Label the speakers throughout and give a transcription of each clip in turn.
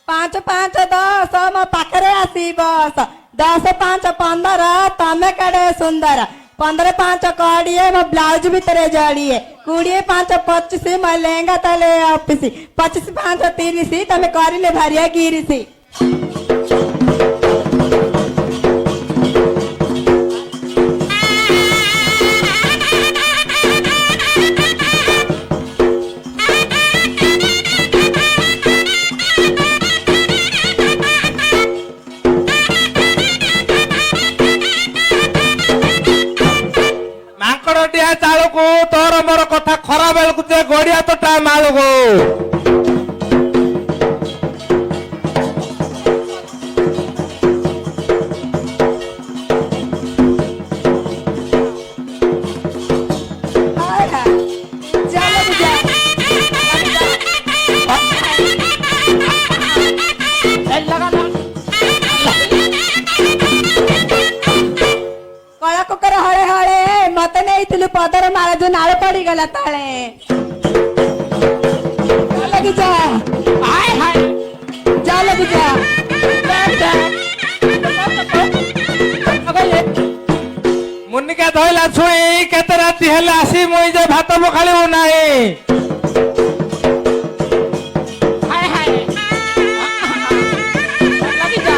Speaker 1: 5 5 10 ମୋ ପାଖରେ ଆସି ବସ 10 5 15 ତମେ କେଡେ ସୁନ୍ଦର 15 5 20 ମୋ ବ୍ଲାଉଜ ଭିତରେ ଜଡ଼ିଏ 20 5 25 ମୋ ଲେହେଙ୍ଗା ତଳେ ଅଫିସ 25 5 30 ତମେ କରିଲେ ଭାରିଆ ଗିରିସି।
Speaker 2: चालू तोर मोर कथा खरा बेलू जे गड़िया तो टाइम आलू
Speaker 1: पदर मारा जो नाल पड़ी गला ताले लगी जा हाय हाय जा लगी जा
Speaker 2: मुन्निका धइला छुई केते राती हेले आसी मुई जे भात बखालिबो नाही
Speaker 1: हाय हाय लगी जा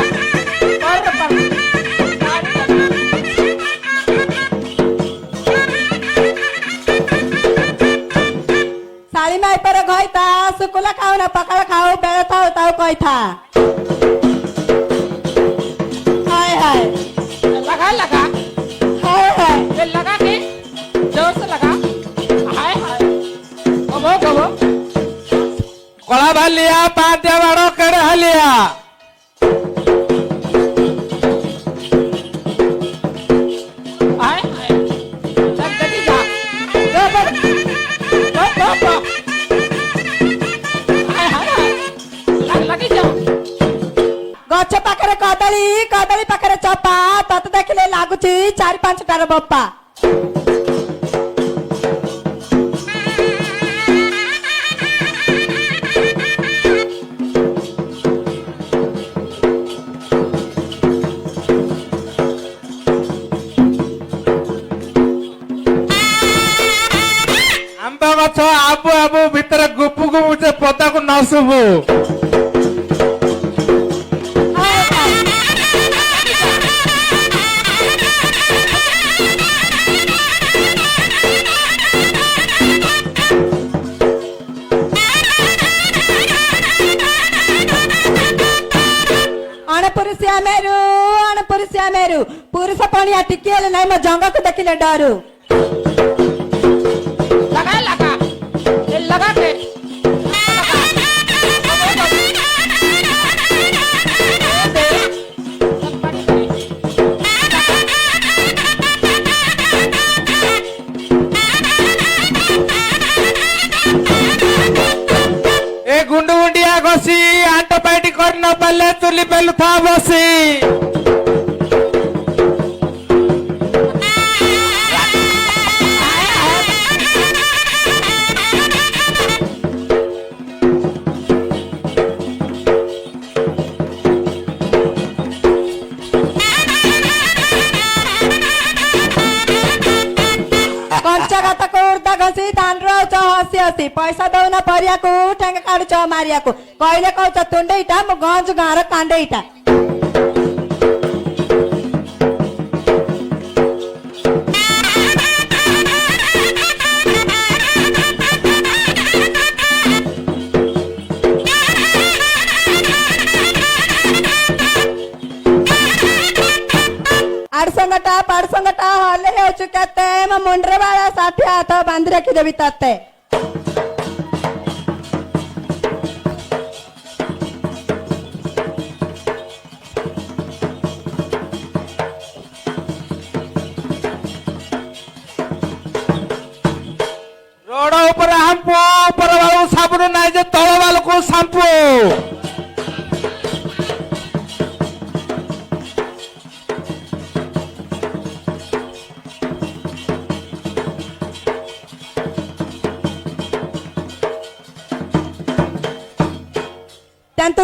Speaker 1: साली माई पर गई था सुकुला खाओ ना पकड़ खाओ बेड़ा था ताऊ कोई था हाय हाय लगा लगा हाय हाय ये लगा के जोर से लगा हाय हाय कबो कबो
Speaker 2: कोला भालिया पांत्या बाड़ो केड़े हलिया
Speaker 1: हाय हाय सब देखी जा दो गछ पाखरे कदली कदली पाखरे चपा तत देखले लागुची 4 5 टार बप्पा
Speaker 2: आंब गछ आबू आबू भितर गुपु गुपु जे पदा को न सुबु
Speaker 1: अणपुरुषिया मेरू पुरुष पणिया टिकिले नहीं मो जंग को देखिले डरू लगा लगा ये लगा के
Speaker 2: ए गुंडू गुंडिया घसी आंट पाइटी कर न पल्ले चुली पेलु था बसी
Speaker 1: हसी हसी पैसा दौना परिया को ठेंगा काढुच मारिया को कहले कहछ तुंडेईटा मो गंज गाँर कांडेईटा आड़संगटा हले हेचु केते म मुंडरे वाला 60 हाथ बांधी रखी देबी तते
Speaker 2: रोड ऊपर हमपो ऊपर वाला साबुन नाही जे तळ वाला को शैम्पू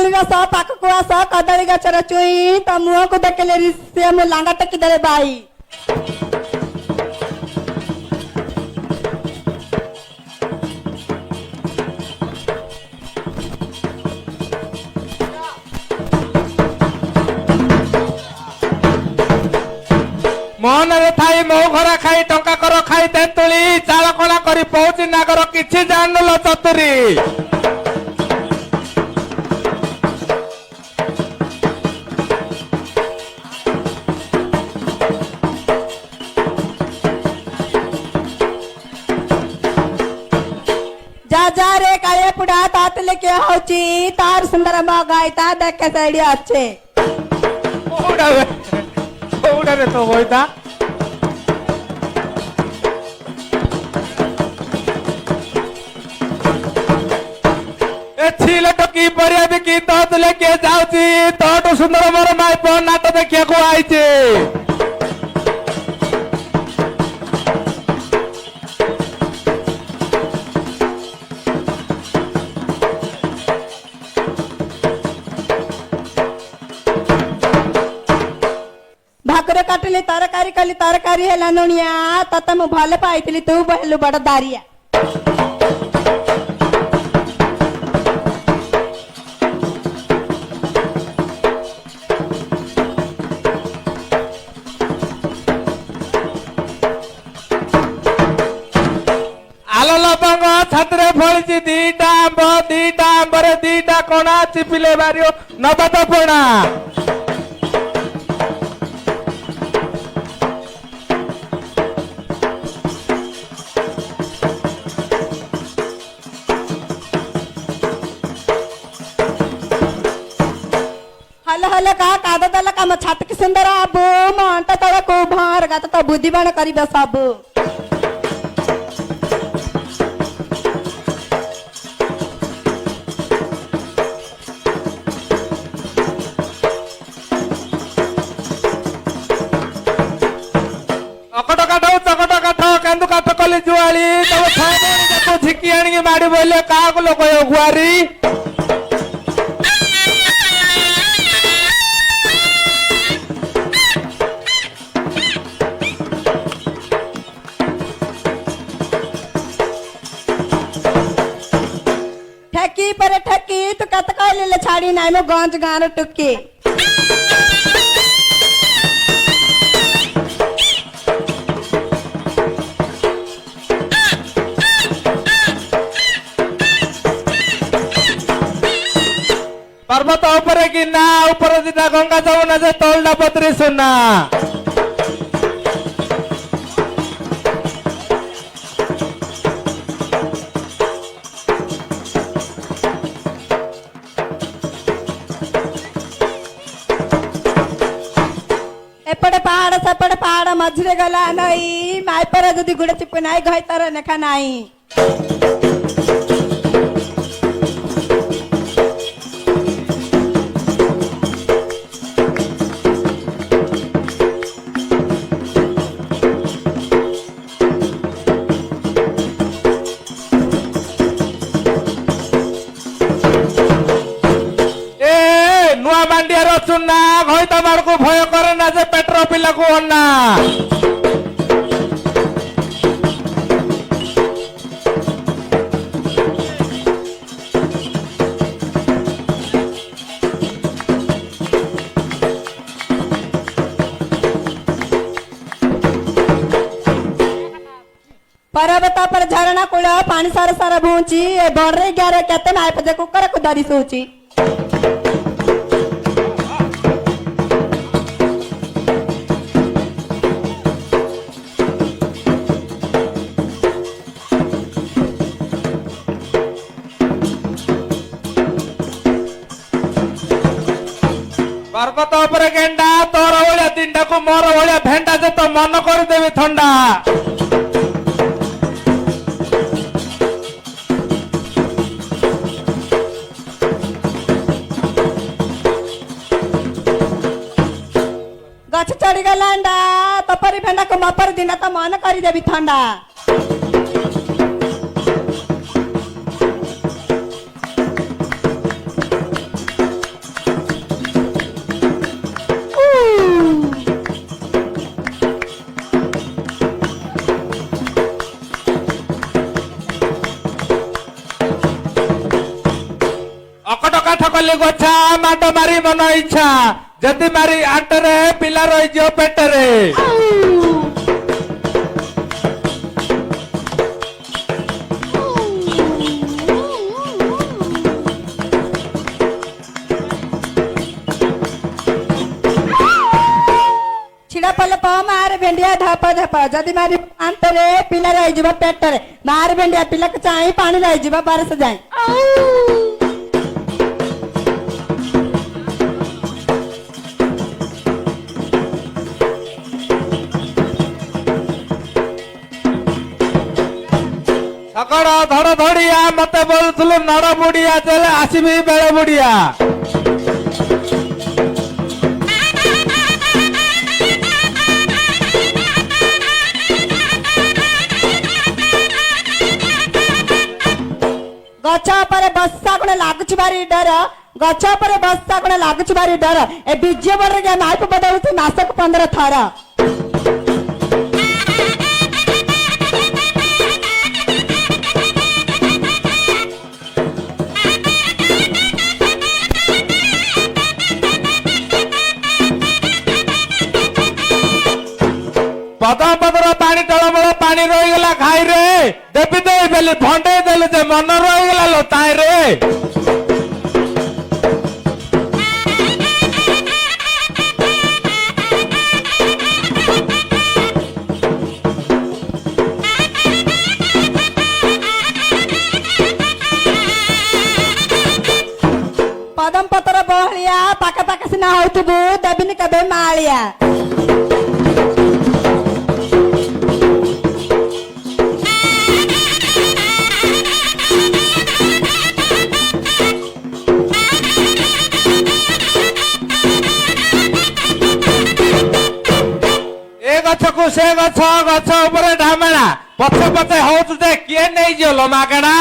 Speaker 1: ତେନ୍ତୁଳି ରସ ପାଖକୁ ଆସ କଦଳୀ ଗଛର ଚୁଇଁ ତ ମୁହଁକୁ ଦେଖିଲେ ସେ ମୁଁ ଲାଙ୍ଗା ଟେକି ଦେଲେ ବାଇ।
Speaker 2: ମନରେ ଥାଇ ମୋ ଘର ଖାଇ ଟଙ୍କା କର ଖାଇ ତେନ୍ତୁଳି ଚାଳ କଣା କରି ପହୁଛି ନାଗର କିଛି ଜାଣୁଲ ଚତୁରୀ।
Speaker 1: जा जा रे काळे पुडा तातले के होची तार सुंदर मगाई ता देख साइड अच्छे
Speaker 2: କୋଉଟାରେ ତ ବଇତା ଏ ଛିଲ ଟକି ପରିବା ବିକି ତୋତଲେ କିଏ ଯାଉଛି ତୋଠୁ ସୁନ୍ଦର ମୋର ମାଇପ ନାଟ ଦେଖିବାକୁ ଆଇଛି।
Speaker 1: भाकुर काटली तरकारी कली तरकारी है नुनिया तते मु भले पाइथिली तू बहलु बड़ दारिया।
Speaker 2: ଆଲ ଲବଙ୍ଗ ଛାତରେ ଫଳିଛି ଦିଟା ଆମ୍ବରେ ଦିଟା କଣା ଚିପିଲେ ବାରିଓ ନବାତ ପଣା।
Speaker 1: हल हल का काद दल का म छात की सुंदर आबू मंट तळ को भर गात तो बुद्धिबाण करिबे सब।
Speaker 2: ଅକଟ କାଠ ଚକଟ କାଠ କେନ୍ଦୁ କାଠ କଲି ଜୁଆଳି ତମ ଛାଇ ଝିକି ଆଣିକି ମାଡି ବୋଇଲେ କାହାକୁ ଲୋକ ଗୁଆରି।
Speaker 1: ठेकी पर ठेकी तू कत कहले छाड़ी नाइ मो गंज गान टुक्की।
Speaker 2: पर्वत ऊपर की ना ऊपर दिटा गंगा जमुना जे तोलडा पत्री सुना।
Speaker 1: एपटे पहाड़ सेपटे पहाड़ मझिरे गला नई माई पर जदी गुड़े चिप नाई घई तर नेखा नाई।
Speaker 2: नुआ मांडिया चुना घई तमार को भय करे ना जे पेट्रो पिला को अन्ना।
Speaker 1: पर्वत पर झरना कूल पानी सार सार भूची ए बड़े ग्यारे केते माई पे कुकर को धरी सोची।
Speaker 2: पर्वत ऊपर गेंडा तोर भलिया तीनटा को मोर भलिया भेंटा जे तो मन कर देबी ठंडा।
Speaker 1: गछ चढ़ी गलांडा तो परी भेंडा को मपर दिन तो मन करी देबी ठंडा।
Speaker 2: କଲି ଗୋଛା ମାଟ ମାରି ମନ ଇଚ୍ଛା ଯଦି ମାରି ଆଟରେ ପିଲା ରହିଯିବ ପେଟରେ।
Speaker 1: छिड़ा पले प मार भेंडिया धप धप जदि मारी आंतरे पिला रही पेटरे मार भेंडिया पिला के चाही पानी रही बरस जाए।
Speaker 2: ସକଡ଼ ଧଡ଼ ଧଡ଼ିଆ ମତେ ବୋଲୁଥିଲୁ ନଡ଼ ବୁଡ଼ିଆ ଚାଲେ ଆସିବି ବେଳ ବୁଡ଼ିଆ।
Speaker 1: गछ पर बस्सा गुणे लागुच भारी डर गछ पर बस्सा गुणे लागुच भारी डर ए बीजे बड़ गे नाइप बदलुछि मासक 15 थर।
Speaker 2: पद पदर पानी टलमल पानी रहीगला खाई रे देवी दे बेली भंडे देलु जे मन रहीगला लो ताई रे।
Speaker 1: पदम पतर बहलिया पाके पाके सिना होतबु देबिनी कबे मालिया।
Speaker 2: गछकु से गछ गछ ऊपर ढामेला पछे पछे होतु जे किए नहीं जो मागेड़ा।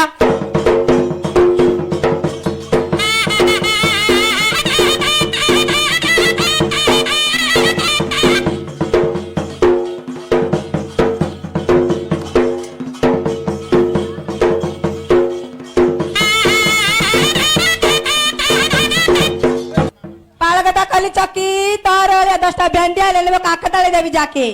Speaker 1: पालगता कली चक्की तार 10टा भेंडिया ले लेबो काकताले देबी जाके।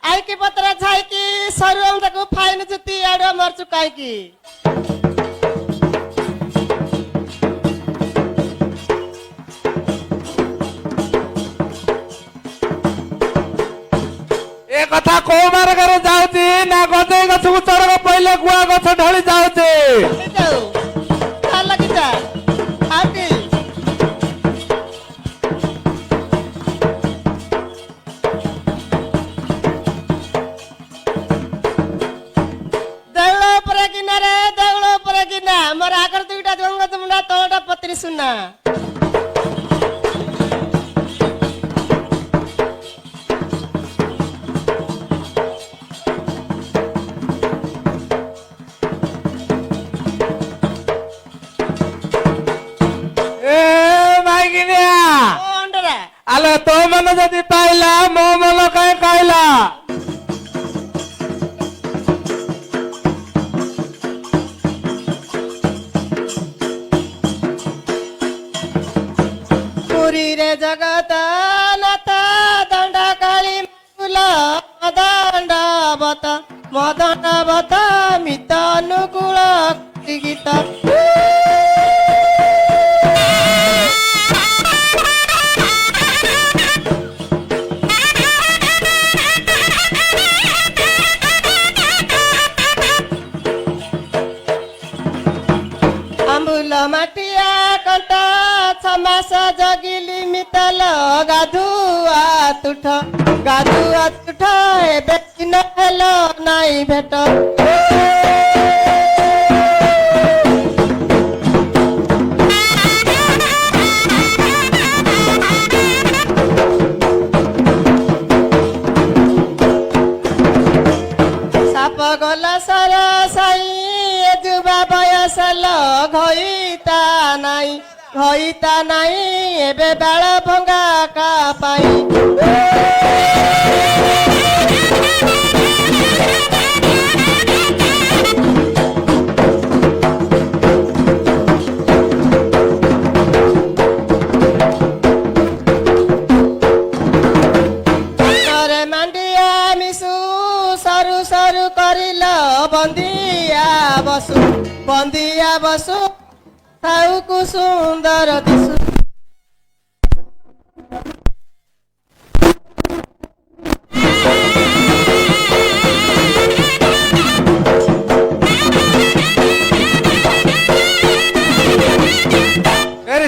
Speaker 3: आई की पत्र छाई की सरुम तक फाइन जुती आडो मर चुकाई की
Speaker 2: ए कथा को मार्गरे जाउची ना गजे गछकु चढ़क पहिले गुआ गछ ढଳି जाउची।
Speaker 3: जाऊ आ लगी जा आके देउलो पर किना मोर आगर दुईटा जंगत मुंडा तोटा पत्री सुना।
Speaker 2: आले तो मन जदि पाइला मो मन कहीं कहला
Speaker 3: पुरी रे जगत नाथ दंडा काली मूल मदंड बत मित अनुकूल गीत माटिया कंट छमास जगिली मितल गाधुआ तुठ एबे चिन्ह हेलो नाई भेट साप गला सर साई जुबा बय ନାଇଁ ହଇତା ନାଇଁ ଏବେ ବେଳ ଭଙ୍ଗା କା ପାଇଁ ହାତରେ ମାଣ୍ଡିଆ ମିଶୁ ସରୁ ସରୁ କରିଲ ବନ୍ଦିଆ ବସୁ ଥାଉକୁ ସୁନ୍ଦର ଦିଶୁ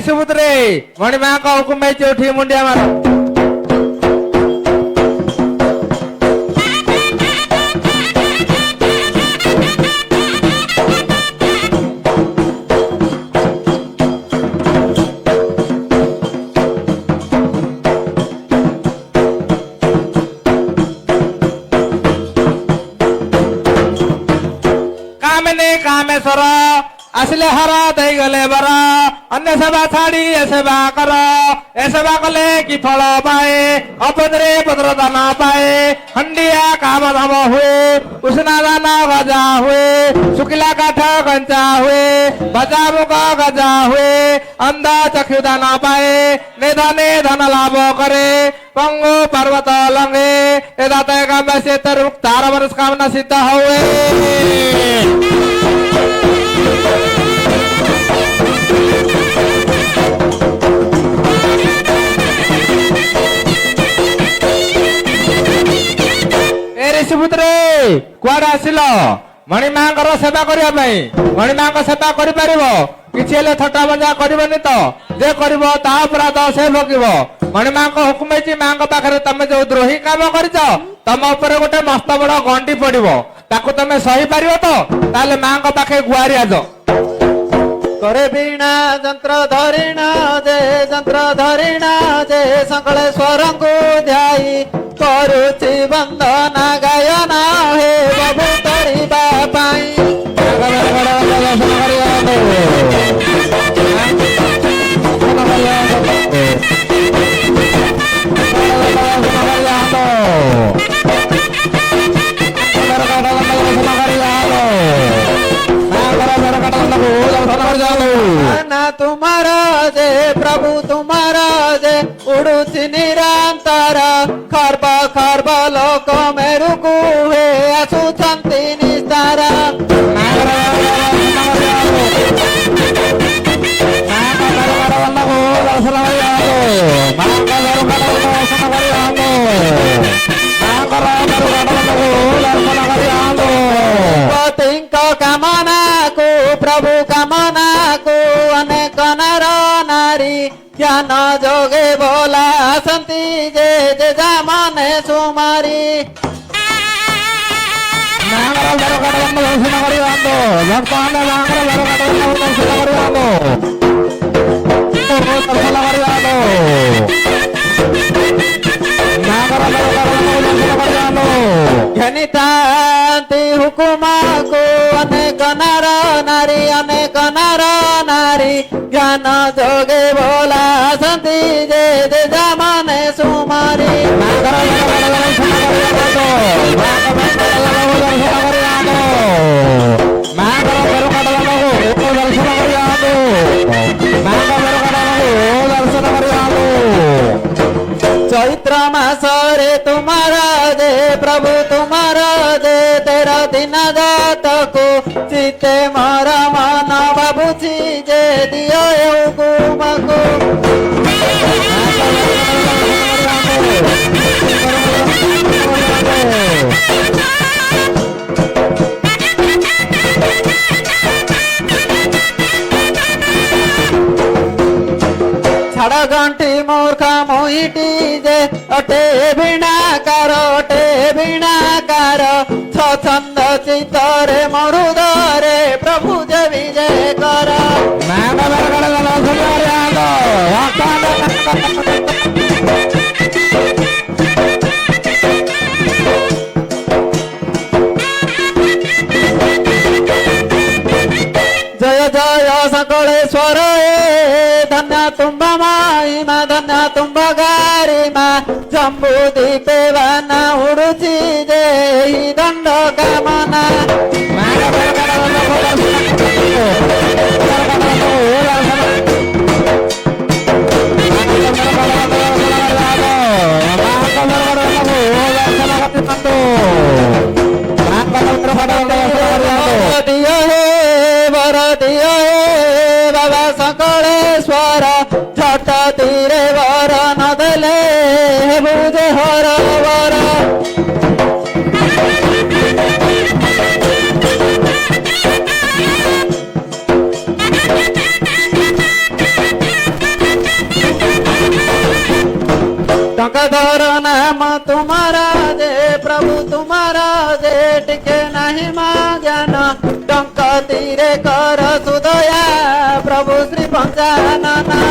Speaker 2: ସୁବୁତ୍ରେ ମଣି ମାଙ୍କ ହୁକୁମ ହେଇଛି ଉଠି ମୁଣ୍ଡିଆ ମାର କାମେଶ୍ୱର ଆସିଲେ ହର ଦେଇଗଲେ ବର ଅନ୍ୟ ସେବା ଛାଡି ଏ ସେବା କର ଏ ସେବା କଲେ କି ଫଳ ପାଏ ଅପଦରେ ପତ୍ର ଦାନ ପାଏ ହଣ୍ଡିଆ କାମ ଧାମ ହୁଏ ଉଷୁନା ଦାନ ଗଜା ହୁଏ ଶୁଖିଲା କାଠ କଞ୍ଚା ହୁଏ ଭଜା ମୁଗ ଗଜା ହୁଏ ଅନ୍ଧ ଚକ୍ଷୁ ଦାନ ପାଏ ନିଧନେ ଧନ ଲାଭ କରେ ପଙ୍ଗୁ ପର୍ବତ ଲଙ୍ଗେ ଏ ଦାତା କାମ ସେ ତାର ମନସ୍କାମନା ସିଦ୍ଧ ହୁଏ ସୁବୁତ୍ରେ କୁଆଡେ ଆସିଲ ମଣି ମାଙ୍କର ସେବା କରିବା ପାଇଁ ମଣି ମାଙ୍କ ସେବା କରିପାରିବ କିଛି ହେଲେ ଥଟ୍ଟା ମଜା କରିବନି ତ ଯେ କରିବ ତା ଅପରାଧ ସେ ଭୋଗିବ ମଣି ମାଙ୍କ ହୁକୁମ ହେଇଛି ମାଙ୍କ ପାଖରେ ତମେ ଯୋଉ ଦ୍ରୋହୀ କାମ କରିଛ ତମ ଉପରେ ଗୋଟେ ମସ୍ତ ବଡ ଗଣ୍ଡି ପଡିବ ତାକୁ ତମେ ସହିପାରିବ ତ ତାହେଲେ ମାଙ୍କ ପାଖେ ଗୁହାରି ଆସ
Speaker 4: करे बीणा जंत्र धरिणा जे संकलेश्वर को ध्याई करुची वंदना गायना हे बाबू तरिबा पाई ना तुम्हारा जे प्रभु तुम्हारा जे उड़ुची निरंतर खर्ब खर्ब लोक मेरुकु हे आसुचंती निस्तारा कामना को प्रभु कामना को अनेक नर नारी ज्ञान जोगे बोला संति जे जे जामने सुमारी घनितांति हुकुमा को अनेक नर नारी ज्ञान जोगे बोला संति जे जे जामने सुमारी चैत्र मास रे तुम्हारा दे प्रभु तुम्हारा दे तेरा दिन जात को चिते मारा मन बाबूजी जे दियो हुकुमको छाड़ घंटी मूर्ख मोहिटी जे अटे वीणाकार छंद चित्तरे मरुदरे प्रभु जे विजय कर जय जय सकलेश्वर धन्य तुम्ब महिमा धन्य तुम्ब गारिमा जम्बू दीपे वन उडुची जे दंड कामना दियो हे वर दियो हे बाबा सकलेश्वर झट तीरे वर न देले बुझे हर वर टंकधर नाम तुम्हारा जे प्रभु तुम्हारा जे टिके नहीं मां ज्ञान टंक तीरे कर सुदया प्रभु श्री पंचानना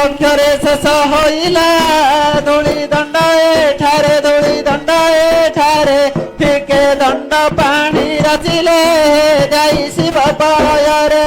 Speaker 4: ଅକ୍ଷରେ ଶେଷ ହୋଇଲା ଧୂଳି ଦଣ୍ଡ ଏଠାରେ ଠିକେ ଦଣ୍ଡ ପାଣି ରଚିଲେ ଯାଇ ଶିବ ପୟରେ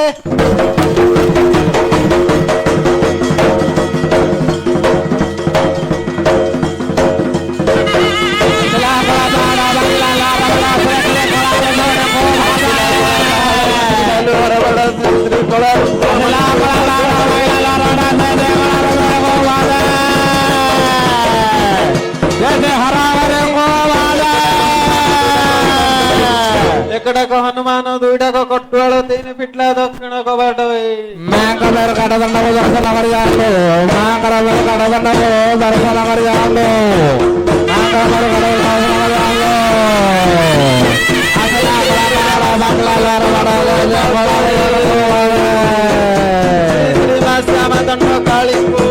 Speaker 4: एकटाक हनुमान दुईटाक कटुआल तीन फिटला दक्षिण कबाट
Speaker 2: मांकर काटदंड को दर्शन कर जाओ मांकर काटदंड को दर्शन कर जाओ मांकर दर्शन कर जाओ असला बंगला
Speaker 4: श्री श्याम दंड काली को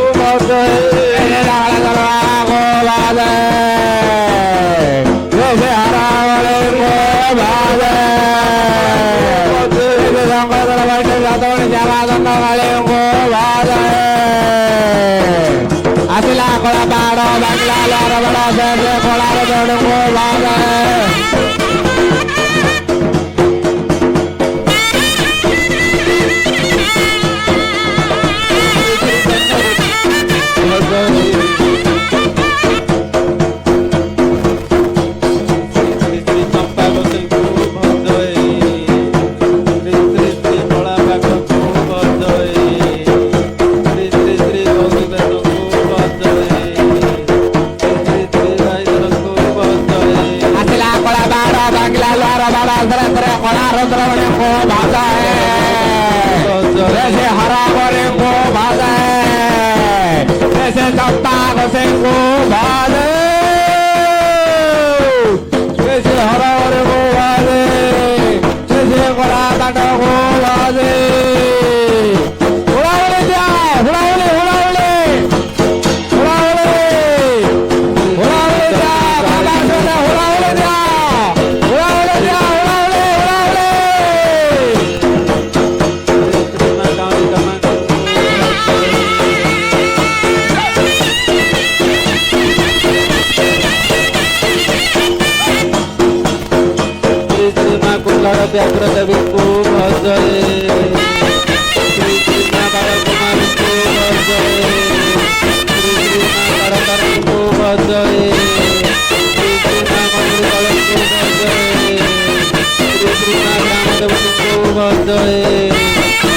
Speaker 2: asila kola baro bangla lara bala se kola ro ko bala
Speaker 4: व्याघ्र देवी को भजये श्री कृष्ण बालकुमारी को भजये श्री कृष्ण तारतारी को भजये श्री कृष्ण मंगल को भजये श्री कृष्ण रामदेव को भजये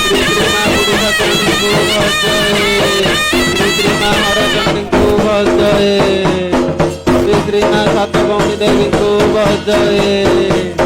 Speaker 4: श्री कृष्ण पुरुषोत्तम को भजये श्री कृष्ण हरचंडी को भजये श्री कृष्ण सातभौमी देवी को भजये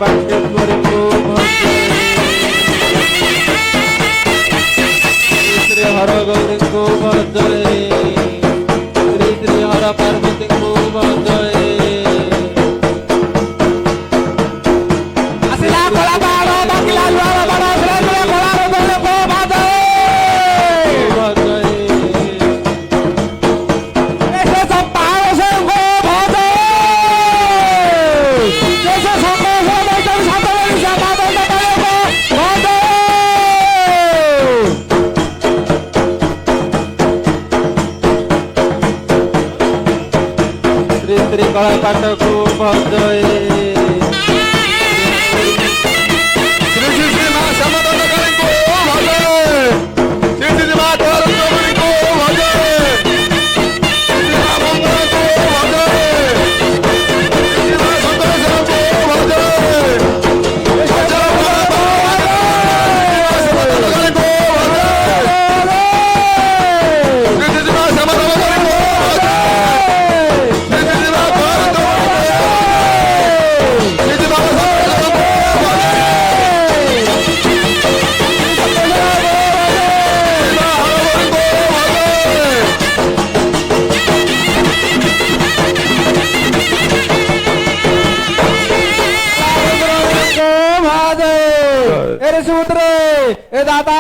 Speaker 4: पाटेश्वरी को भजे श्री हर गौरी को भजे श्री श्री हर पार्वती को भजे
Speaker 2: ଆସିଲା କଳା ପାହାଡ଼ ବାକିଲା ଲୁହାର ବାଡ଼ ଶ୍ରୀ ଶ୍ରୀ କଳା ରୂପରେ ଗୋ ଭାଜେ ऐसे सब पाहाड़ से गो भाजे जैसे संगो से बैठक सातवरी से बादल तले गो भाजे
Speaker 4: श्री श्री कला पाठ को भजे